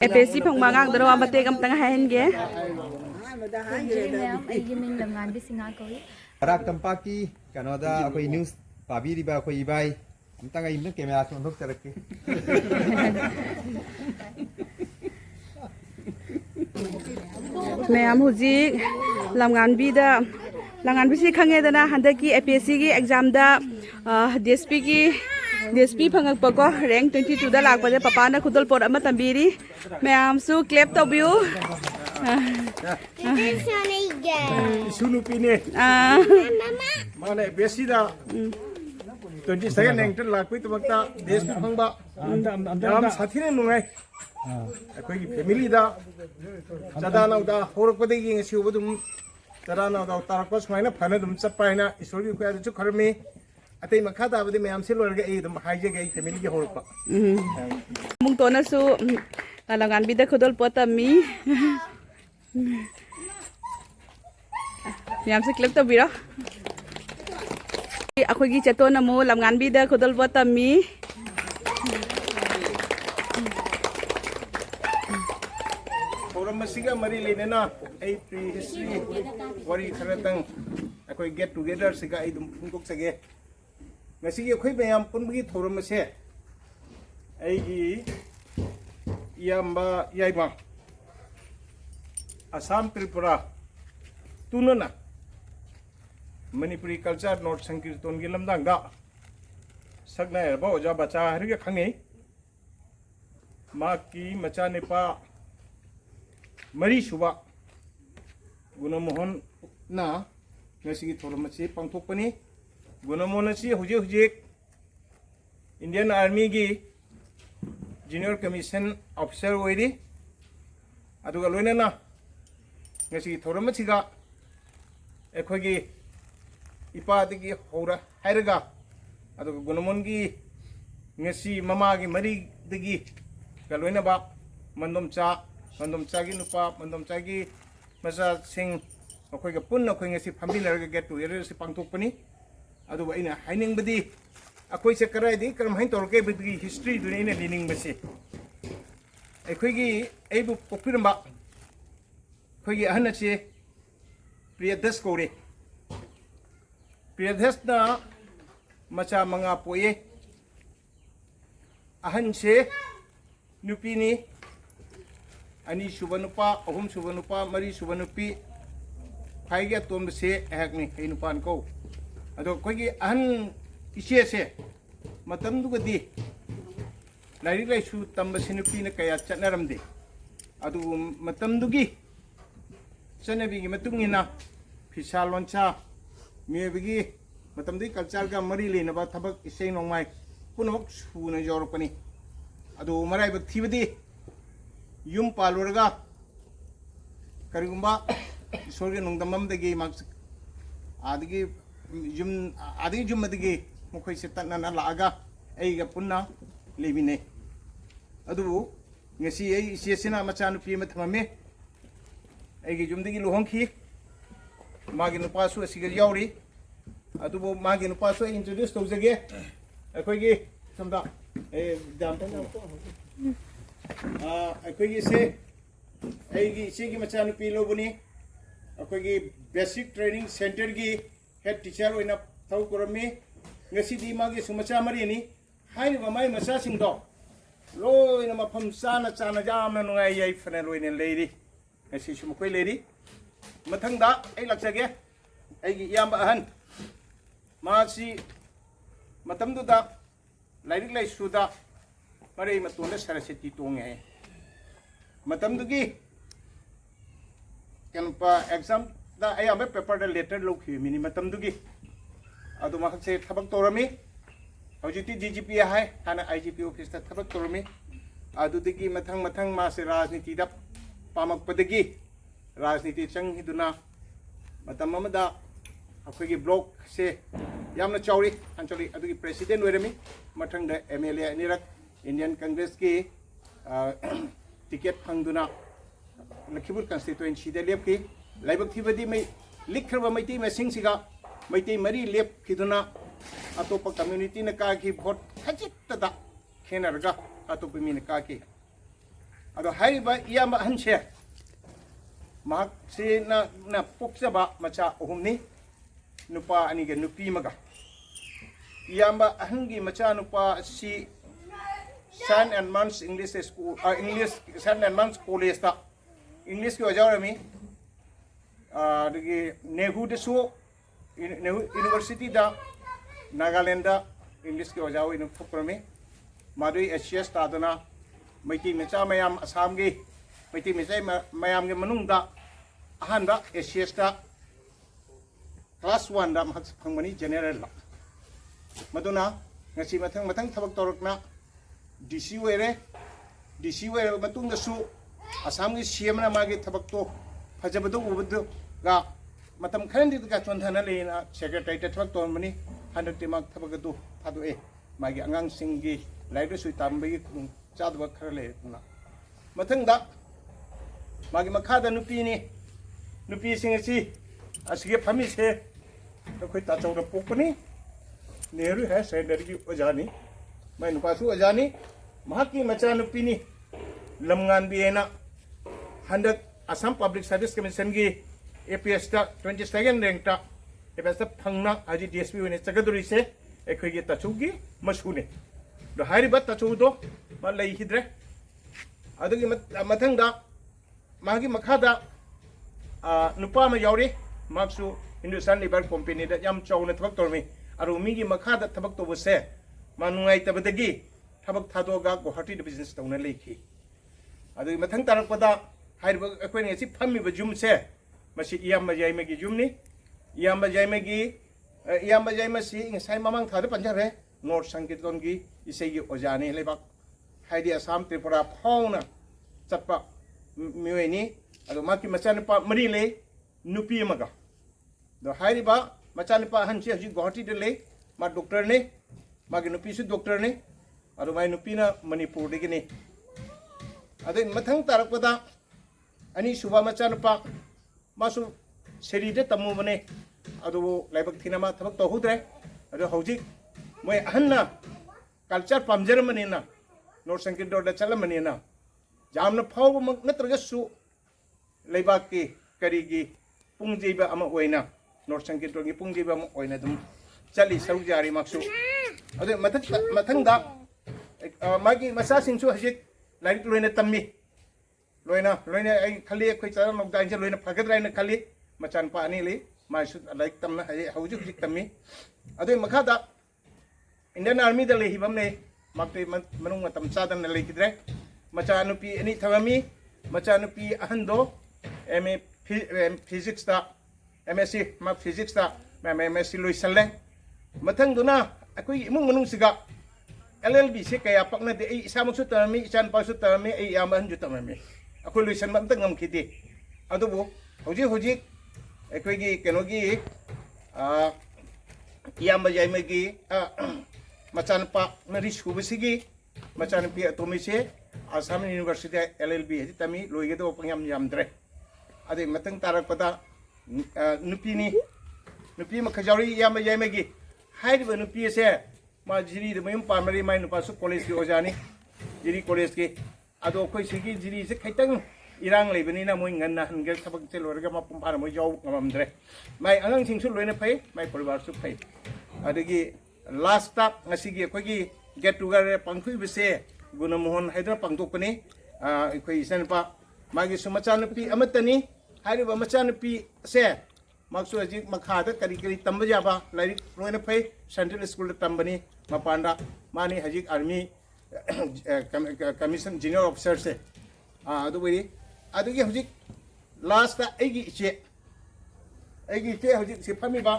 APC phong mangang daro amate kam tanga hahenge Rak tampaki kanoda akoi news pabiri ba akoi ibai amtanga imna kamera thondok charakke ma'am हुजिक लंगान भी खांगेदना हंदकी APSC की exam दा DSP फंगकपको rank 22 दा लाकपजे पपाना खुदल पोर अमा तंबीरी मैम सु क्लेप तोबियो सुनुपीने माने बेसिदा 22 रैंक लाकपै तबक्ता DSP फंगबा याम साथीने नुंगाई अखोई फैमिली दा चदानाउदा होरकपदगी ngasiubadum चदानाउदा तारकप सुमाइना फना दुम चपाइना ईश्वरगी खुयादु खरमी अतै मखा ताबदि मैम से लोरगे ए दुम हाइजे गे फैमिली के होरपा मुंग तोनसु लंगान बिदा खुदल पोतमी मैम से क्लिप तबिरो अखोगी चतोनमु लंगान बिदा खुदल पोतमी मसिगा मरी लेनेना आई प्री हिस्ट्री वरी खरतंग अखोई गेट टुगेदर सिगा आई दुम फुंकोक सगे ngasigi akhoi bayam punbagi thoram se aigi yamba yaiba Assam Tripura tunana Manipuri culture North Sankirtan gi lamdang da sakna ba oja bacha harige khangi ma ki macha nepa mari suba Gunamohan na ngasigi thoram se pangthokpani Gunamohan si hujik Indian Army gi Junior Commission Officer oiri aduga loina na ngasi thoram siga ekhogi ipa digi hora hairaga aduga Gunamohan gi ngasi mama gi mari digi galoina ba mandom cha gi nupa mandom cha gi maza sing akhoi ga punna khoi ngasi phambilaraga get to ere si pangthokpani अदु अइना हाइनिंग बदी अखोइ से कराइदि करम हाइन तोरके बदी history दुने इना leaning बसे अखोइगी एबु पोपिरमबा अखोइगी अहन से प्रियदस कोरे प्रियदस ना मचा मंगा पोये अहन से नुपीनी अनि सुबनुपा अहुम सुबनुपा मरी सुबनुपी फाइगे तोम से अहकनी हे नुपान को अदो कोई अहन इसे से मतम दुगदी लाइक लाइसु तंब सिनुपी न कया चटनरमदे अदु मतम दुगी चनबी की मतुंगिना फिसा लोंचा मेबगी मतम दुगी कल्चर का मरी लेनबा थबक इसे नोंमाय पुनमक सुना जोरपनी अदु मराइब थिबदी युम पालोरगा करिगुंबा ईश्वरगे नोंदममदगी माक आदगी आदि जुम्मदगी मुखै से तन्ना लागा एगा पुन्ना लेबिने अदु ngasi ei isiasina macha nupi ma thamame एगी जुमदगी लोहंखी मागी नुपा सु asiga yauri adu bo मागी नुपा सु इंट्रोड्यूस तौजगे अखोइगी समदा ए दाम अखोइगी से एगी इसेगी macha nupi लोबुनी अखोइगी बेसिक ट्रेनिंग सेंटर की हेड टीचर होइना थौ करमी ngasi di magi sumacha mari ni hai ba mai masa sing do loina mafam sana chana jam na ngai yai fana loina leiri ngasi sum koi leiri mathang da ai laksage ai gi yam ahan ma si matam du da lairik lai su da mari matunda saraseti tonge matam du gi kan pa exam da ai am paper da letter lo khi mini matam du gi अदु माखसे थबक तोरमी हौजिति DGP हाय हाना IGP office ता थबक तोरमी अदुदगी मथंग मथंग मासे राजनीति दा पामक पदगी राजनीति चंग हिदुना मतम अमदा अखोगी block से यामना चौरी अंचली अदुगी प्रेसिडेंट वेरमी मथंग दा MLA अनिरक इंडियन कांग्रेस की टिकट फंगदुना लखीपुर कंस्टिट्यूएंसी दे लेपकी लाइबक थिबदी मै लिखरबा मैती मेसिंग सिगा मैती मरी लेप खिदुना अतोप कम्युनिटी ने का की वोट खजित दा खेनरगा अतोप मी ने का की अदो हाइबा इयाम अहनसे महक से ना पोक्चबा मचा अहुमनी नुपा अनिगे नुपी मगा इयाम अहंगी मचा नुपा सी sun and moons English school English sun and moons college ता इंग्लिश की वजह रमी नेहरू दसु यूनिवर्सिटी दा नागालैंड दा इंग्लिश की वजह इन थोक्रमी मादुई एशियस तादना मैती मचा मयाम असम की मैती मचा मयाम के मनुंग अहंदा एशियस दा क्लास 1 दा महक फंगमनी general La मदुना ngasi mathang mathang thabak torokna DC were matung dasu asam gi CM na magi thabak to phajabadu ubadu ga matam khandi ka chonthana leina secretary ta thabak ton mani handak te mak thabak du phadu e magi angang singi laida sui tambagi khung chadwa khara le na mathang da magi makha da nupi sing si asige phami se khoi ta chawra pokani Nehru है centre की ओजानी मैं नुपासु ओजानी महाकी मचा नुपीनी लमगान भी है ना हंडक Assam public service commission की APS ता 22nd rank ता APS ता फंगना आज DSP होने चगदुरी से एक हुई तचुगी मशहूर है तो हारी बात तचु दो माल लई हिद्रे अदुगी मथंग दा महाकी मखा दा नुपा में यावरी मार्क्सु हिंदुस्तान लेबर कंपनी दा यम चौने थबक तोरमी अरु मिगी मखादा थबक तो बसे मानुंगाई तबदगी थबक थादोगा गुवाहाटी द बिजनेस तौना लेखी अदु मथंग तारकपदा हाइरब अखोय ने सि फम्मी ब जुम से मसि इयाम बजाय मेगी जुमनी इयाम बजाय मसि इंसाई ममंग थाद पंजरे नॉर्थ संकीर्तन की इसेगी ओजाने लेबा हाइदि असम त्रिपुरा फाउना चप्पा मिवेनी अदु माकी मचानपा मरी ले नुपी मगा दो हाइरिबा मचानपा हंसी हजी गुवाहाटी दे ले मा डॉक्टर ने मागी नुपी से डॉक्टर ने अरु माई नुपी ना मणिपुर दे ने अदे मथंग तारकपदा अनि सुबा मचानपा मासु सेरी दे तमु बने अदु लाइबक थिनामा थबक तहुद्रे अदु हौजी मोय अहन्ना कल्चर पामजर मनेना नॉर्थ संकीर्तन दा चलमनेना जामना फाव नत्रगसु लेबाक की करीगी पुंगजीबा अमा ओइना नॉर्थ संकीर्तन की पुंगजीबा अमा ओइना दुम चली सरुक जारी मक्सु अदे मथंग दा मागी मसा सिंसु हजिक लाइक लोइना तम्मी लोइना आई खली अखोय चरम नोकदाइन से लोइना फगद्राइना खली मचान पानी ले माइसु लाइक तमना हजे हौजु हजिक तम्मी अदे मखादा इंडियन आर्मी दा लेहिबमने माक्ते मनुंग मतम चादन लेखिद्रे मचानुपी अनि थवमी मचानुपी अहंदो MA फिजिक्स ता MSc मा फिजिक्स ता MSc लोइसले मथंग दुना अखोय इमुंग मनुंग सिगा LLB से कया पकना दे इसामसु तममी इचान पासु तममी ए यामहन जु तममी अखोय लोइसन ममत ngमखिदे अदुबो होजी अखोय गी केनोगी याम बजायमगी मचानपा नरी सुबसिगी मचानपी अतोमी से आसाम यूनिवर्सिटी LLB है तमी लोइगे दो पंगयाम यामद्रे अदे मतंग तारकपदा नुपी मखजावरी याम बजायमगी हाइब नुपी से मा Jiri the Mayem पामरी my नुपासु college की ओजानी जिरी कॉलेज के अदो खोय सिगी जिरी से खैतंग इरांग लेबनिना मोय ngana हनगे थबक से लोरगा मा पुंफार मोय जाव ngमद्रे माय अंगांग सिंसु लोइना फै माय परिवार सु फै अदगी लास्ट तक ngasiगी खोगी गेट टुगेदर पंखुइबसे गुणमोहन हाइदर पंगतोकनी अखोय इसनपा मागी सुमचानपी अमतनी हाइरिबा मचानपी से माक्सु हजि मखादा करी तंब जाबा लाइक लोइना फै सेंट्रल स्कूल तंबनी मपांडा मानी हजि आर्मी कमीशन जूनियर ऑफिसर से अदुबरी अदुगी हजि लास्ट ता एगी इचे हजि से फमीबा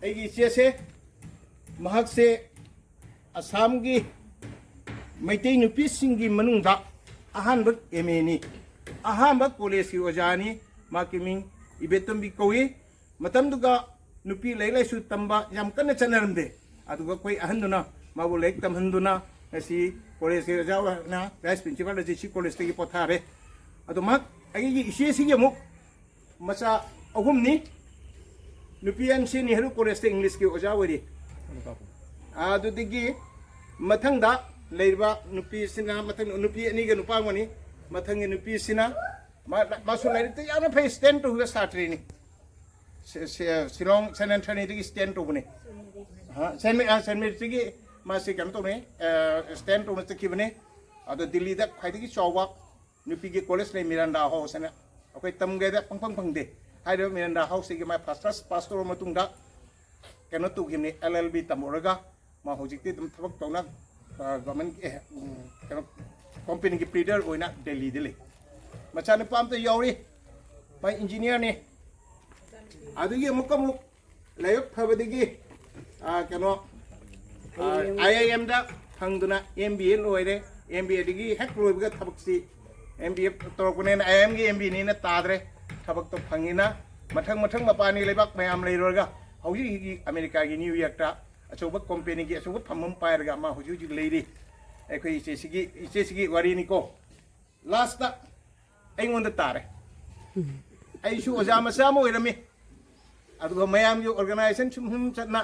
एगी इचे से महक से असम की मैतई नुपी सिंगी मनुंगा अहानब MA नी अहानब कॉलेज की ओजानी माकी मिंग इबेतम बी कौई मतमदुगा नुपी लाइसु तंबा याम कन्ना चनरमदे अदुगा कोई अहंदुना माबु लाइक तमहंदुना नसी कॉलेज के ओजाना वाइस प्रिंसिपल जी कॉलेज की पोथारे अदु मक अगी इसे सिगे मुक मचा अहुमनी नुपी अनसे नेहरू कॉलेज के इंग्लिश की ओजा वरी अदुदिगी मथंगदा लेरबा नुपी सिना मथंग नुपी अनिगा नुपा मनी ꯃꯊꯪꯒꯤ ꯅꯨꯄꯤꯁꯤꯅ ꯃꯥꯁꯨ ꯂꯥꯏꯔꯤꯛꯇ ꯌꯥꯝꯅ ꯐꯩ ꯁ꯭ꯇꯦꯟ ꯇꯧꯕ ꯁꯥꯇ꯭ꯔꯤꯅꯤ ꯁꯤꯂꯣꯡ ꯁꯦꯟ ꯑꯦꯟꯊꯣꯅꯤꯗꯒꯤ ꯁ꯭ꯇꯦꯟ ꯇꯧꯕꯅꯤ ꯁꯦꯟ ꯃꯦꯔꯤꯁꯇꯒꯤ ꯃꯥꯁꯤ ꯀꯩꯅꯣ ꯇꯧꯅꯤ ꯁ꯭ꯇꯦꯟ ꯇꯧꯅ ꯆꯠꯈꯤꯕꯅꯤ ꯑꯗꯣ ꯗꯤꯜꯂꯤꯗ ꯈ꯭ꯋꯥꯏꯗꯒꯤ ꯆꯥꯎꯕ ꯅꯨꯄꯤꯒꯤ ꯀꯣꯂꯦꯖ ꯂꯩ ꯃꯤꯔꯥꯟꯗꯥ ꯍꯥꯎꯁ ꯍꯥꯏꯅ ꯑꯩꯈꯣꯏ ꯇꯝꯒꯦꯗ ꯄꯪꯐꯪ ꯐꯪꯗꯦ ꯍꯥꯏꯔꯤꯕ ꯃꯤꯔꯥꯟꯗꯥ ꯍꯥꯎꯁꯁꯤꯒꯤ ꯃꯥ ꯐꯥꯔꯁ ꯀ꯭ꯂꯥꯁ ꯄꯥꯁ ꯇꯧꯔꯕ ꯃꯇꯨꯡꯗ ꯀꯩꯅꯣ ꯇꯧꯈꯤꯕꯅꯤ LLB ꯇꯝꯃꯨꯔꯒ ꯃꯥ ꯍꯧꯖꯤꯛꯇꯤ ꯑꯗꯨꯝ ꯊꯕꯛ ꯇꯧꯅ ꯒꯚꯔꯟꯃꯦꯟ ꯀꯩꯅꯣ ꯀꯝꯄꯦꯅꯤꯒꯤ ꯄ꯭ꯔꯤꯗꯔ ꯑꯣꯏꯅ ꯗꯦꯜꯂꯤꯗ ꯂꯩ ꯃꯆꯥꯅꯨꯄꯥ ꯑꯝꯇ ꯌꯥꯎꯔꯤ ꯃꯥ ꯏꯟꯖꯤꯅꯤꯌꯔꯅꯤ ꯑꯗꯨꯒꯤ ꯑꯃꯨꯛ ꯂꯥꯏꯕꯛ ꯐꯕꯗꯒꯤ ꯀꯩꯅꯣ IIMꯗ ꯐꯪꯗꯨꯅ MBA ꯂꯣꯏꯔꯦ MBAꯗꯒꯤ ꯍꯦꯛ ꯂꯣꯏꯕꯒ ꯊꯕꯛꯁꯤ MBA ꯇꯧꯔꯛꯄꯅꯤꯅ IIMꯒꯤ MBAꯅꯤꯅ ꯇꯥꯗ꯭ꯔꯦ ꯊꯕꯛꯇꯣ ꯐꯪꯉꯤꯅ ꯃꯊꯪ ꯃꯄꯥꯟꯒꯤ ꯂꯩꯕꯥꯛ ꯃꯌꯥꯝ ꯂꯩꯔꯨꯔꯒ ꯍꯧꯖꯤꯛ ꯑꯃꯦꯔꯤꯀꯥꯒꯤ ꯅ꯭ꯌꯨ ꯌꯣꯔꯛꯇ ꯑꯆꯧꯕ ꯀꯝꯄꯦꯅꯤꯒꯤ ꯑꯆꯧꯕ ꯐꯝ ꯄꯥꯏꯔꯒ ꯃꯥ ꯍꯧꯖꯤꯛ ꯂꯩꯔꯤ ꯑꯩꯈꯣꯏ ꯏꯆꯦꯁꯤꯒꯤ ꯋꯥꯔꯤꯅꯤꯀꯣ ꯂꯥꯁꯇ ꯑꯩꯉꯣꯟꯗ ꯇꯥꯔꯦ ꯑꯩꯁꯨ ꯑꯣꯖꯥ ꯃꯆꯥ ꯑꯃ ꯑꯣꯏꯔꯝꯃꯤ ꯑꯗꯨꯒ ꯃꯌꯥꯝꯒꯤ ꯑꯣꯔꯒꯅꯥꯏꯖꯦꯁꯟ ꯁꯨꯝ ꯆꯠꯅ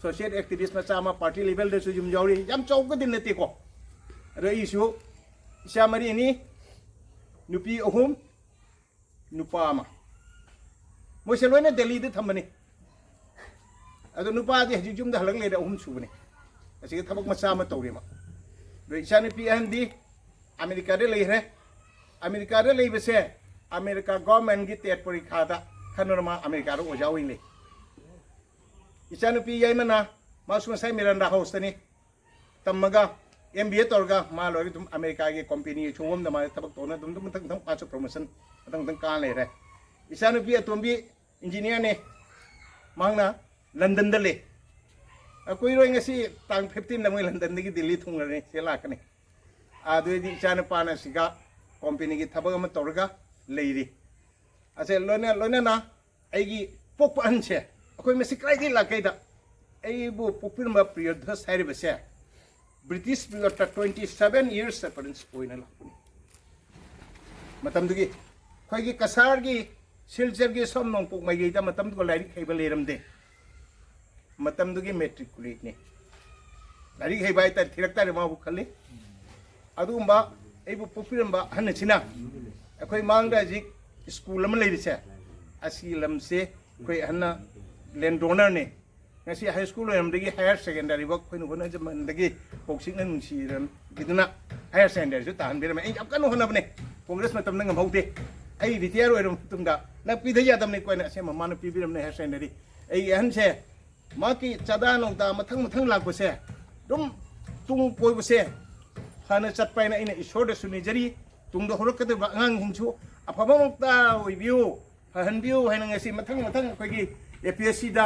ꯁꯣꯁꯤꯌꯦꯜ ꯑꯦꯛꯇꯤꯚꯤꯁ ꯃꯆꯥ ꯑꯃ ꯄꯥꯔꯇꯤ ꯂꯦꯚꯦꯜꯗꯁꯨ ꯌꯨꯝ ꯌꯥꯎꯔꯤ ꯌꯥꯝ ꯆꯥꯎꯕꯗꯤ ꯅꯠꯇꯦꯀꯣ ꯑꯗꯣ ꯑꯩꯁꯨ ꯏꯆꯥ ꯃꯔꯤꯅꯤ ꯅꯨꯄꯤ 3 ꯅꯨꯄꯥ 1 ꯃꯣꯏꯁꯦ ꯂꯣꯏꯅ ꯗꯦꯜꯂꯤꯗ ꯊꯝꯕꯅꯤ ꯑꯗꯣ ꯅꯨꯄꯥꯗꯤ ꯍꯧꯖꯤꯛ ꯌꯨꯝꯗ ꯍꯜꯂꯛꯂꯦꯗ 3 ꯁꯨꯕꯅꯤ ꯑꯁꯤꯒꯤ ꯊꯕꯛ ꯃꯆꯥ ꯑꯃ ꯇꯧꯔꯤꯕ ꯑꯗꯣ ꯏꯆꯥ ꯅꯨꯄꯤ ꯑꯍꯟꯗꯤ ꯑꯃꯦꯔꯤꯀꯥꯗ ꯂꯩꯈ꯭ꯔꯦ ꯑꯃꯦꯔꯤꯀꯥꯗ ꯂꯩꯕꯁꯦ ꯑꯃꯦꯔꯤꯀꯥ ꯒꯣꯔꯃꯦꯟꯒꯤ ꯇꯦꯠ ꯄꯔꯤꯈꯥꯗ ꯈꯟꯅꯔ ꯃꯥ ꯑꯃꯦꯔꯤꯀꯥꯗ ꯑꯣꯖꯥ ꯑꯣꯏꯅ ꯂꯩ ꯏꯆꯥ ꯅꯨꯄꯤ ꯌꯥꯏꯃꯅ ꯃꯥꯁꯨ ꯉꯁꯥꯏ ꯃꯤꯔꯥꯟꯗꯥ ꯍꯥꯎꯁꯇꯅꯤ ꯇꯝꯃꯒ MBA ꯇꯧꯔꯒ ꯃꯥ ꯂꯣꯏꯔꯒ ꯑꯗꯨꯝ ꯑꯃꯦꯔꯤꯀꯥꯒꯤ ꯀꯝꯄꯦꯅꯤ ꯑꯆꯧꯕ ꯑꯃꯗ ꯃꯥ ꯊꯕꯛ ꯇꯧꯅ ꯑꯗꯨꯝ ꯃꯊꯪ ꯄꯥꯁ ꯄ꯭ꯔꯣꯃꯣꯁꯟ ꯃꯊꯪ ꯀꯥ ꯂꯩꯔꯦ ꯏꯆꯥ ꯅꯨꯄꯤ ꯑꯇꯣꯝꯕꯤ ꯏꯟꯖꯤꯅꯤꯌꯔꯅꯤ ꯃꯍꯥꯛꯅ ꯂꯟꯗꯟꯗ ꯂꯩ ꯀꯨꯏꯔꯣꯏ ꯉꯁꯤ ꯇꯥꯡ 15ꯗ ꯃꯣꯏ ꯂꯟꯗꯟꯗꯒꯤ ꯗꯤꯜꯂꯤ ꯊꯨꯡꯂꯔꯅꯤ ꯁꯤ ꯂꯥꯛꯀꯅꯤ ꯑꯗꯨꯗꯤ ꯏꯆꯥ ꯅꯨꯄꯥꯅ ꯁꯤꯒ ꯀꯝꯄꯦꯅꯤꯒꯤ ꯊꯕꯛ ꯑꯃ ꯇꯧꯔꯒ ꯂꯩꯔꯤ ꯑꯁꯦ ꯂꯣꯏꯅꯅ ꯑꯩꯒꯤ ꯄꯣꯛꯄ ꯑꯍꯟꯁꯦ ꯑꯩꯈꯣꯏ ꯃꯁꯤ ꯀꯗꯥꯏꯗꯒꯤ ꯂꯥꯛꯀꯩꯗ ꯑꯩꯕꯨ ꯄꯣꯛꯄꯤꯔꯝꯕ ꯄ꯭ꯔꯤꯌꯣꯗꯥꯁ ꯍꯥꯏꯔꯤꯕꯁꯦ ꯕ꯭ꯔꯤꯇꯤꯁ ꯄꯤꯔꯤꯌꯣꯗꯇ 27 ꯏꯌꯔꯁ ꯁꯦꯄꯔꯦꯟꯁ ꯑꯣꯏꯅ ꯂꯥꯛꯄꯅꯤ ꯃꯇꯝꯗꯨꯒꯤ ꯑꯩꯈꯣꯏꯒꯤ ꯀꯁꯥꯔꯒꯤ ꯁꯤꯜꯆꯔꯒꯤ ꯁꯣꯝ ꯅꯣꯡꯄꯣꯛ ꯃꯥꯏꯀꯩꯗ ꯃꯇꯝꯗꯨꯒ ꯂꯥꯏꯔꯤꯛ ꯍꯩꯕ ꯂꯩꯔꯝꯗꯦ ꯃꯇꯝꯗꯨꯒꯤ ꯃꯦꯇ꯭ꯔꯤꯀꯨꯂꯦꯠꯅꯤ ꯂꯥꯏꯔꯤꯛ ꯍꯩꯕ ꯍꯥꯏꯇꯥꯔꯦ ꯊꯤꯔꯛꯇꯥꯔꯦ ꯃꯥꯕꯨ ꯈꯜꯂꯤ ꯑꯗꯨꯒꯨꯝꯕ ꯑꯩꯕꯨ ꯄꯣꯛꯄꯤꯔꯝꯕ ꯑꯍꯟ ꯑꯁꯤꯅ ꯑꯩꯈꯣꯏ ꯃꯥꯡꯗ ꯍꯧꯖꯤꯛ ꯁ꯭ꯀꯨꯜ ꯑꯃ ꯂꯩꯔꯤꯁꯦ ꯑꯁꯤꯒꯤ ꯂꯝꯁꯦ ꯑꯩꯈꯣꯏ ꯑꯍꯟꯅ ꯂꯦꯟꯗꯣꯅꯔꯅꯤ ꯉꯁꯤ ꯍꯥꯏ ꯁ꯭ꯀꯨꯜ ꯂꯣꯏꯔꯝꯗꯒꯤ ꯍꯥꯌꯔ ꯁꯦꯀꯦꯟꯗꯔꯤꯐꯥꯎ ꯑꯩꯈꯣꯏꯅ ꯍꯣꯠꯅꯖꯃꯟꯗꯒꯤ ꯄꯣꯛꯁꯤꯡꯅ ꯅꯨꯡꯁꯤꯔꯝꯗꯨꯅ ꯍꯥꯌꯔ ꯁꯦꯀꯦꯟꯗꯔꯤꯁꯨ ꯇꯥꯍꯟꯕꯤꯔꯝꯃꯦ ꯑꯩ ꯌꯥꯝ ꯀꯟꯅ ꯍꯣꯠꯅꯕꯅꯦ ꯀꯣꯡꯒ꯭ꯔꯦꯁ ꯃꯇꯝꯗ ꯉꯝꯍꯧꯗꯦ ꯑꯩ ꯔꯤꯇꯤꯌꯔ ꯑꯣꯏꯔꯕ ꯃꯇꯨꯡꯗ ꯅꯪ ꯄꯤꯗ ꯌꯥꯗꯕꯅꯤ ꯀꯣꯏꯅ ꯑꯁꯦꯡꯕ ꯃꯥꯅ ꯄꯤꯕꯤꯔꯝꯅꯦ ꯍꯥꯌꯔ ꯁꯦꯀꯦꯟꯗꯔꯤ ꯑꯩꯒꯤ ꯑꯍꯟꯁꯦ ꯃꯥꯒꯤ ꯆꯥꯗꯥ ꯅꯧꯗꯥ ꯃꯊꯪ ꯂꯥꯛꯄꯁꯦ ꯑꯗꯨꯝ ꯇꯨꯡ ꯀꯣꯏꯕꯁꯦ ꯐꯅ ꯆꯠꯄ ꯍꯥꯏꯅ ꯑꯩꯅ ꯏꯁꯣꯔꯗꯁꯨ ꯅꯤꯖꯔꯤ ꯇꯨꯡꯗ ꯍꯧꯔꯛꯀꯗꯕ ꯑꯉꯥꯡꯁꯤꯡꯁꯨ ꯑꯐꯕ ꯉꯥꯛꯇ ꯑꯣꯏꯕꯤꯌꯨ ꯐꯍꯟꯕꯤꯌꯨ ꯍꯥꯏꯅ ꯉꯁꯤ ꯃꯊꯪ ꯑꯩꯈꯣꯏꯒꯤ APSCꯗ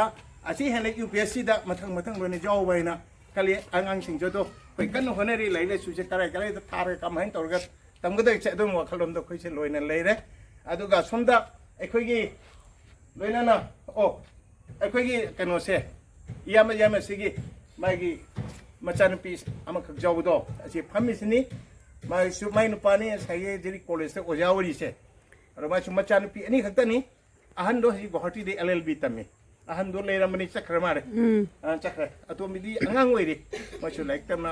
ꯑꯁꯤ ꯍꯦꯟꯅ UPSCꯗ ꯃꯊꯪ ꯂꯣꯏꯅ ꯌꯥꯎꯕ ꯍꯥꯏꯅ ꯈꯜꯂꯤ ꯑꯉꯥꯡꯁꯤꯡꯁꯨ ꯑꯗꯣ ꯑꯩꯈꯣꯏ ꯀꯟꯅ ꯍꯣꯠꯅꯔꯤ ꯂꯥꯏꯔꯤꯛ ꯂꯥꯏꯁꯨꯁꯦ ꯀꯗꯥꯏꯗ ꯊꯥꯔꯒ ꯀꯃꯥꯏꯅ ꯇꯧꯔꯒ ꯇꯝꯒꯗꯕꯁꯦ ꯑꯗꯨꯝ ꯋꯥꯈꯜꯂꯣꯟꯗ ꯑꯩꯈꯣꯏꯁꯦ ꯂꯣꯏꯅ ꯂꯩꯔꯦ ꯑꯗꯨꯒ ꯁꯣꯝꯗ ꯑꯩꯈꯣꯏꯒꯤ ꯂꯣꯏꯅꯅ ꯑꯩꯈꯣꯏꯒꯤ ꯀꯩꯅꯣꯁꯦ ꯏꯌꯥꯝꯕꯁꯤꯒꯤ ꯃꯥꯒꯤ ꯃꯆꯥꯅꯨꯄꯤ ꯑꯃꯈꯛ ꯌꯥꯎꯕꯗꯣ ꯑꯁꯤ ꯐꯝꯃꯤꯁꯤꯅꯤ ꯃꯥꯒꯤꯁꯨ ꯃꯥꯏ ꯅꯨꯄꯥꯅꯤ ꯉꯁꯥꯏꯒꯤ ꯀꯣꯂꯦꯖꯇ ꯑꯣꯖꯥ ꯑꯣꯏꯔꯤꯁꯦ ꯑꯗꯣ ꯃꯥꯁꯨ ꯃꯆꯥꯅꯨꯄꯤ 2 ꯈꯛꯇꯅꯤ ꯑꯍꯟꯗꯣ ꯍꯧꯖꯤꯛ ꯒꯨꯋꯥꯍꯥꯇꯤꯗ LLB ꯇꯝꯃꯤ ꯑꯍꯟꯗꯣ ꯂꯩꯔꯝꯕꯅꯤ ꯆꯠꯈ꯭ꯔ ꯃꯥꯜꯂꯦ ꯆꯠꯈ꯭ꯔꯦ ꯑꯇꯣꯝꯕꯤꯗꯤ ꯑꯉꯥꯡ ꯑꯣꯏꯔꯤ ꯃꯣꯏꯁꯨ ꯂꯥꯏꯔꯤꯛ ꯇꯝꯅ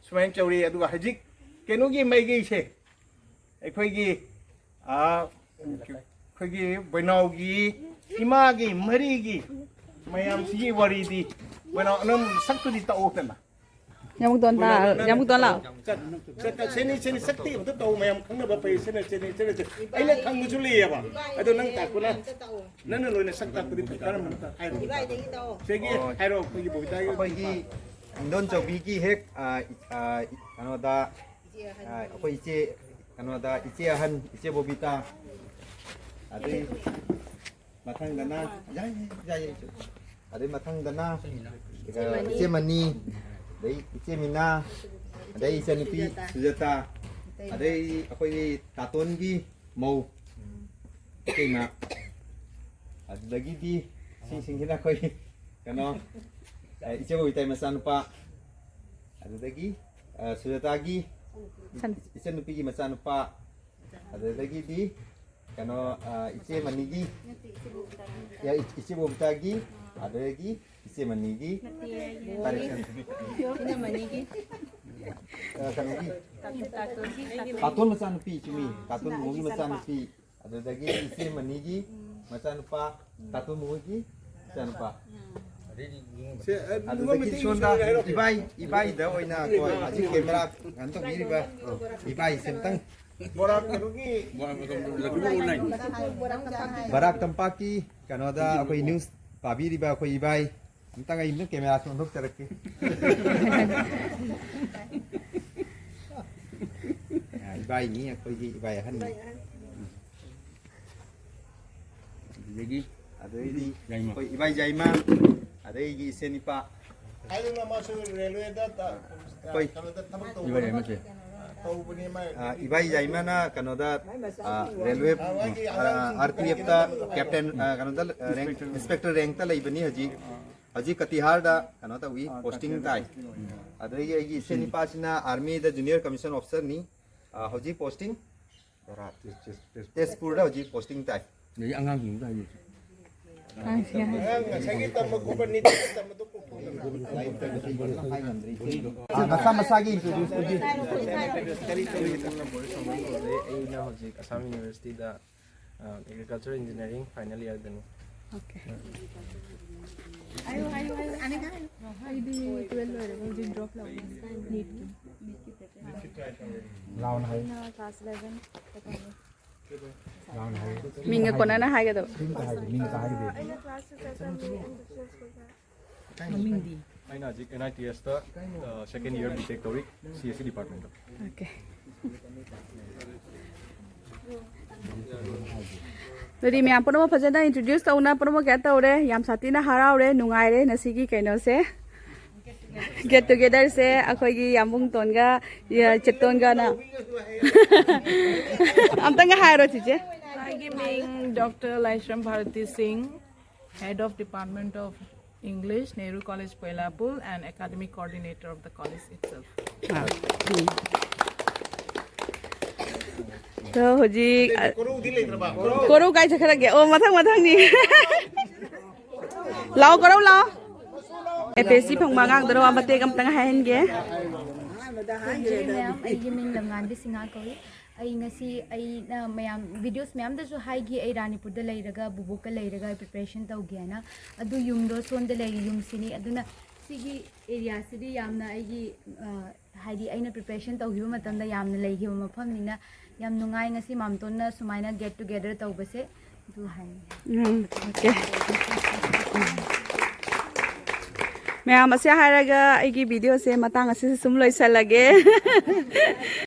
ꯁꯨꯃꯥꯏꯅ ꯇꯧꯔꯤ ꯑꯗꯨꯒ ꯍꯧꯖꯤꯛ ꯀꯩꯅꯣꯒꯤ ꯃꯥꯏꯀꯩꯁꯦ ꯑꯩꯈꯣꯏꯒꯤ ꯕꯣꯏꯅꯥꯎꯒꯤ ꯏꯃꯥꯒꯤ ꯃꯔꯤꯒꯤ ꯃꯌꯥꯝꯁꯤꯒꯤ ꯋꯥꯔꯤꯗꯤ ꯕꯣꯏꯅꯥꯎ ꯑꯅꯝ ꯁꯛꯇꯨꯗꯤ ꯇꯧꯗꯅ Yamukdon lao. ꯁꯦꯅꯤ ꯁꯛꯇꯤ ꯑꯝꯇ ꯇꯧ ꯃꯌꯥꯝ ꯈꯪꯅꯕ ꯐꯩ ꯁꯦꯅꯤ ꯑꯩꯅ ꯈꯪꯕꯁꯨ ꯂꯩꯌꯦꯕ ꯑꯗꯣ ꯅꯪ ꯇꯥꯛꯄꯅ ꯅꯪꯅ ꯂꯣꯏꯅ ꯁꯛ ꯇꯥꯛꯄꯗꯤ ꯀꯔꯝꯕ ꯍꯥꯏꯔꯣ ꯁꯤꯒꯤ ꯍꯥꯏꯔꯣ ꯑꯩꯈꯣꯏꯒꯤ ꯕꯣꯏꯇꯥꯒꯤ ꯑꯩꯈꯣꯏꯒꯤ ꯏꯟꯗꯣꯟ ꯆꯧꯕꯤꯒꯤ ꯍꯦꯛ ꯀꯩꯅꯣꯗ ꯑꯩꯈꯣꯏ ꯏꯆꯦ ꯀꯩꯅꯣꯗ ꯏꯆꯦ ꯑꯍꯟ ꯏꯆꯦ ꯕꯣꯕꯤꯇꯥ ꯑꯗꯩ ꯃꯊꯪꯗꯅ ꯑꯗꯩ ꯃꯊꯪꯗꯅ ꯏꯆे ꯃꯅꯤ ꯑꯗꯩ ꯏꯆꯦ ꯃꯤꯅꯥ ꯑꯗꯩ ꯏꯆꯟꯅꯨꯄꯤ ꯁꯨꯖꯇꯥ ꯑꯗꯩ ꯑꯩꯈꯣꯏꯒꯤ ꯇꯥꯇꯣꯟꯒꯤ ꯃꯧ ꯏꯇꯩꯃ ꯑꯗꯨꯗꯒꯤꯗꯤ ꯁꯤꯁꯤꯡꯁꯤꯅ ꯑꯩꯈꯣꯏ ꯀꯩꯅꯣ ꯏꯆꯦ ꯕꯣꯕꯤꯇꯥꯏ ꯃꯆꯥꯅꯨꯄꯥ ꯑꯗꯨꯗꯒꯤ ꯁꯨꯖꯇꯥꯒꯤ ꯏꯆꯟꯅꯨꯄꯤꯒꯤ ꯃꯆꯥꯅꯨꯄꯥ ꯑꯗꯨꯗꯒꯤꯗꯤ kano ice manigi ya ice bobtagi ada lagi ice manigi tarik ꯀꯩꯅꯣꯒꯤ ꯀꯥꯇꯣꯟ ꯃꯆꯥꯅꯨꯄꯤ ꯆꯨꯝꯃꯤ ꯀꯥꯇꯣꯟ ꯃꯣꯒꯤ ꯃꯆꯥꯅꯨꯄꯤ ꯑꯗꯨꯗꯒꯤ ꯏꯆꯦ ꯃꯅꯤꯒꯤ ꯃꯆꯥꯅꯨꯄꯥ ꯀꯥꯇꯣꯟ ꯃꯣꯒꯤ ꯃꯆꯥꯅꯨꯄꯥ ꯑꯗꯨꯗꯒꯤ ꯁꯣꯝꯗ 이바이ꯗ ꯑꯣꯏꯅ ꯍꯧꯖꯤꯛ ꯀꯦꯃꯦꯔꯥ ꯀꯩꯅꯣ ꯇꯧꯕꯤꯔꯤꯕ 이바이ꯁꯦ ꯑꯝꯇꯪ 보라 그러기 ꯕꯔꯥꯛ ꯇꯝꯄꯥꯛꯀꯤ ꯀꯩꯅꯣꯗ ꯑꯩꯈꯣꯏ ꯅ꯭ꯌꯨꯁ ꯄꯥꯕꯤꯔꯤꯕ ꯑꯩꯈꯣꯏ ꯏꯕꯥꯏ ꯑꯝꯇꯪ ꯑꯩ ꯑꯝꯇꯪ ꯀꯦꯃꯦꯔꯥ ꯆꯣꯡꯊꯣꯛꯆꯔꯛꯀꯦ 이바이ꯅꯤ ꯑꯩꯈꯣꯏꯒꯤ 이바이 ꯑꯍꯟꯅꯤ ꯑꯗꯩꯗꯤ ꯑꯩꯈꯣꯏ 이바이 자이마 ꯑꯗꯩꯒꯤ 이세니빠 아이는 마스 레일웨이다 그러다 ꯊꯕꯛ tꯧꯕꯅꯤ ꯃꯥꯏ 이바이 자이마나 그노다 레일웨이 RPF다 캡틴 그노다 인스펙터 랭크다 레이버니 हजी कतिहारदा कनो तवी पोस्टिंग ताई अदई एगी इसेनिपासिना army the junior commission officer नी हजी पोस्टिंग तेजपुरदा हजी पोस्टिंग ताई 네 안강입니다. ꯉꯁꯥꯏꯒꯤ ꯇꯝꯕ ꯈꯣꯠꯄꯅꯤ ꯇꯝꯕꯗꯣ मसा मसागी इंट्रोड्यूस कर दी ꯑꯩꯅ ꯍꯧꯖꯤꯛ ꯑꯁꯥꯝ ꯌꯨꯅꯤꯚꯔꯁꯤꯇꯤꯗ ꯑꯦꯒ꯭ꯔꯤꯀꯜꯆꯔ ꯏꯟꯖꯤꯅꯤꯌꯥꯔꯤꯡ ꯐꯥꯏꯅꯦꯜ ꯏꯌꯔꯗꯅꯤ Okay. Minga kona na haga do. ꯑꯩꯅ ꯍꯧꯖꯤꯛ NITSꯇ ꯁꯦꯀꯦꯟ ꯏꯌꯔ BTech ꯇꯧꯔꯤ CSE ꯗꯤꯄꯥꯔꯠꯃꯦꯟꯇ Okay. Jadi मैं आपको वो फजदा इंट्रोड्यूस करना पर वो कहता हो रहे याम साथी ना हरा हो रहे नुंगाई रहे नसी की कहने से get together से अखोगी यामुंग तोंगा या चित्तोंगा ना हम तंगा हायरो चीज़े I am Dr. Laishram Bharati Singh, Head of Department of English, Nehru College, Koilapur, and Academic Coordinator of the college itself. तो होजी ꯀꯣꯔꯧꯗꯤ ꯂꯩꯇ꯭ꯔꯕ कोरो काय चखरा गया ओ मथंग मथंग नी लाओ करो लाओ एपीएससी फंगमा गांग दरो अमते गम तंग हायन गे मैम अगी मिंग लंगान सिंगा कौई आई ngasi ai na mayam videos mayam da su hai gi ai ranipur da leiraga bubuk ka leiraga preparation tau gi na adu yum do son da lei yum sini aduna sigi area sidi yamna ai gi hai di aina preparation tau gi matam da yamna lei gi mafam ni na yam nungai ngasi mamton na sumaina get together tau base du hai okay मैं आम से हायरगा आई की video से मतंग असे सुम लोइसा लगे